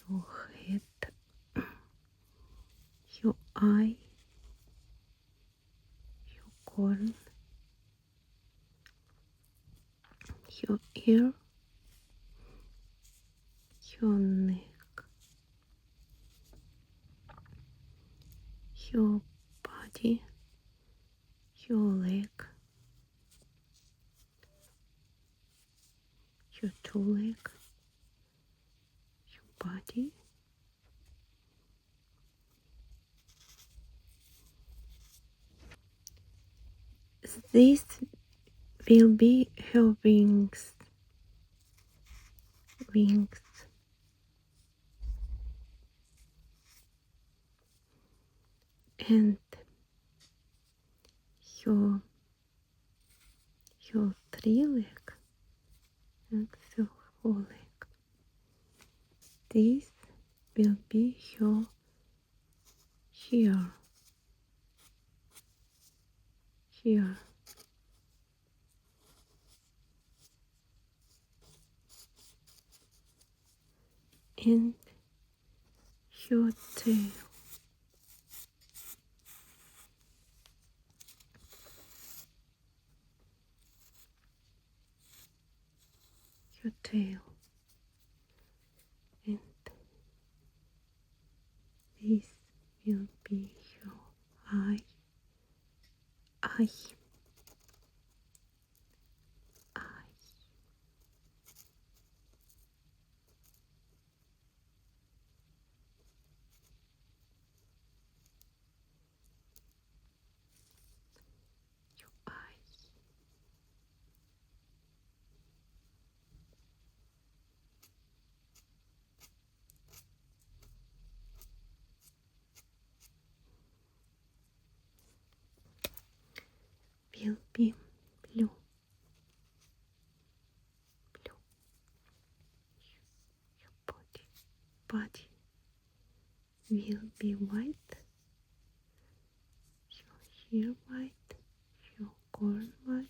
your head, your eye, your corn, your ear, your neck, your body, your leg, your two leg, your body, this will be her wings, and your three leg and the four leg. This will be her here, and your tail, and this will be your eye, eye, your eyes, will be blue. Your body will be white, your hair white, your corn white,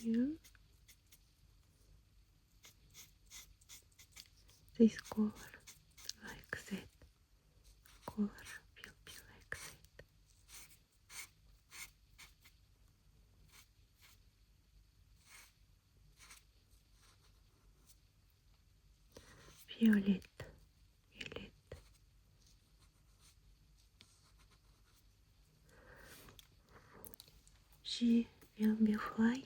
here, this color like that, color will be like that. Violet. She will be fly